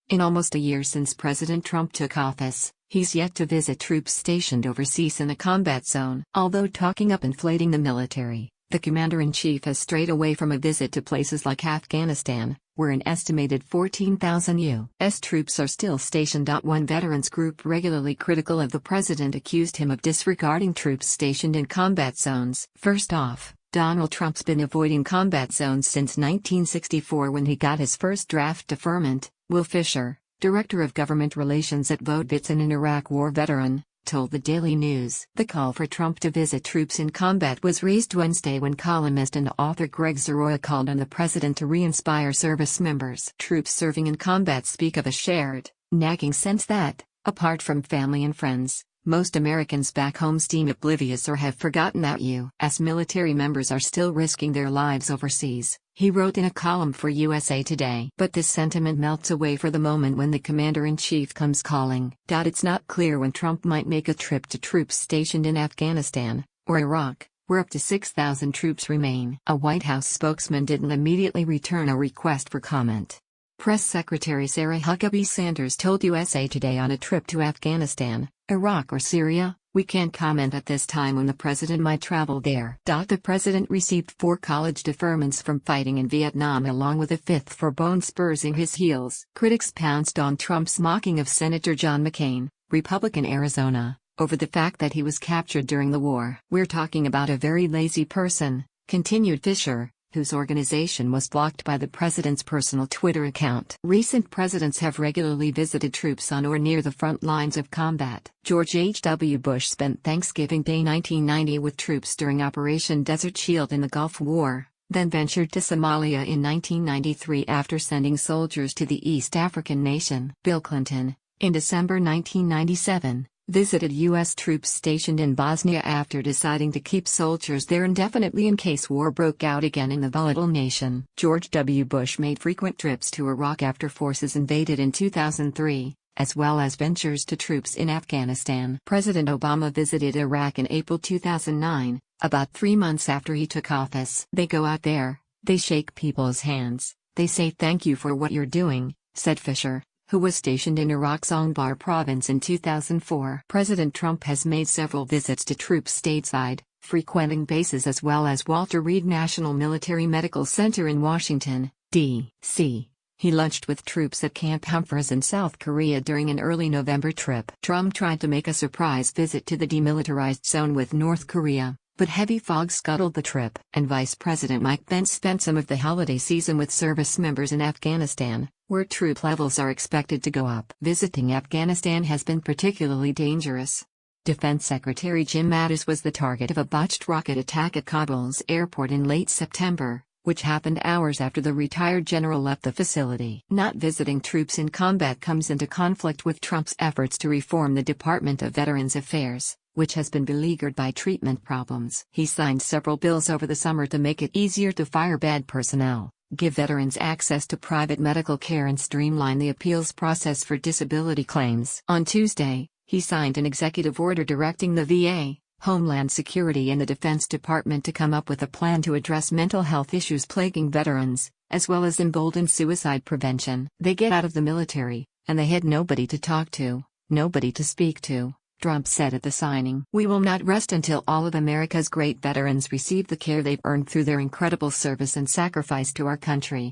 In almost a year since President Trump took office, he's yet to visit troops stationed overseas in a combat zone. Although talking up inflating the military, the commander-in-chief has strayed away from a visit to places like Afghanistan, where an estimated 14,000 U.S. troops are still stationed. One veterans group regularly critical of the president accused him of disregarding troops stationed in combat zones. First off, Donald Trump's been avoiding combat zones since 1964 when he got his first draft deferment. Will Fischer, director of government relations at VoteVets and an Iraq War veteran, told the Daily News. The call for Trump to visit troops in combat was raised Wednesday when columnist and author Gregg Zoroya called on the president to re-inspire service members. Troops serving in combat speak of a shared, nagging sense that, apart from family and friends, most Americans back home seem oblivious or have forgotten that U.S. military members are still risking their lives overseas, he wrote in a column for USA Today. But this sentiment melts away for the moment when the commander-in-chief comes calling. It's not clear when Trump might make a trip to troops stationed in Afghanistan, or Iraq, where up to 6,000 troops remain. A White House spokesman didn't immediately return a request for comment. Press Secretary Sarah Huckabee Sanders told USA Today on a trip to Afghanistan, Iraq or Syria, "We can't comment at this time when the president might travel there." The president received 4 college deferments from fighting in Vietnam along with a 5th for bone spurs in his heels. Critics pounced on Trump's mocking of Senator John McCain, Republican Arizona, over the fact that he was captured during the war. "We're talking about a very lazy person," continued Fischer, whose organization was blocked by the president's personal Twitter account. Recent presidents have regularly visited troops on or near the front lines of combat. George H.W. Bush spent Thanksgiving Day 1990 with troops during Operation Desert Shield in the Gulf War, then ventured to Somalia in 1993 after sending soldiers to the East African nation. Bill Clinton, in December 1997, visited U.S. troops stationed in Bosnia after deciding to keep soldiers there indefinitely in case war broke out again in the volatile nation. George W. Bush made frequent trips to Iraq after forces invaded in 2003, as well as ventures to troops in Afghanistan. President Obama visited Iraq in April 2009, about 3 months after he took office. "They go out there, they shake people's hands, they say thank you for what you're doing," said Fischer, who was stationed in Iraq's Anbar province in 2004. President Trump has made several visits to troops stateside, frequenting bases as well as Walter Reed National Military Medical Center in Washington, D.C. He lunched with troops at Camp Humphreys in South Korea during an early November trip. Trump tried to make a surprise visit to the demilitarized zone with North Korea, but heavy fog scuttled the trip. And Vice President Mike Pence spent some of the holiday season with service members in Afghanistan, where troop levels are expected to go up. Visiting Afghanistan has been particularly dangerous. Defense Secretary Jim Mattis was the target of a botched rocket attack at Kabul's airport in late September, which happened hours after the retired general left the facility. Not visiting troops in combat comes into conflict with Trump's efforts to reform the Department of Veterans Affairs, which has been beleaguered by treatment problems. He signed several bills over the summer to make it easier to fire bad personnel, give veterans access to private medical care and streamline the appeals process for disability claims. On Tuesday, he signed an executive order directing the VA, Homeland Security and the Defense Department to come up with a plan to address mental health issues plaguing veterans, as well as embolden suicide prevention. "They get out of the military, and they had nobody to talk to, nobody to speak to," Trump said at the signing. "We will not rest until all of America's great veterans receive the care they've earned through their incredible service and sacrifice to our country."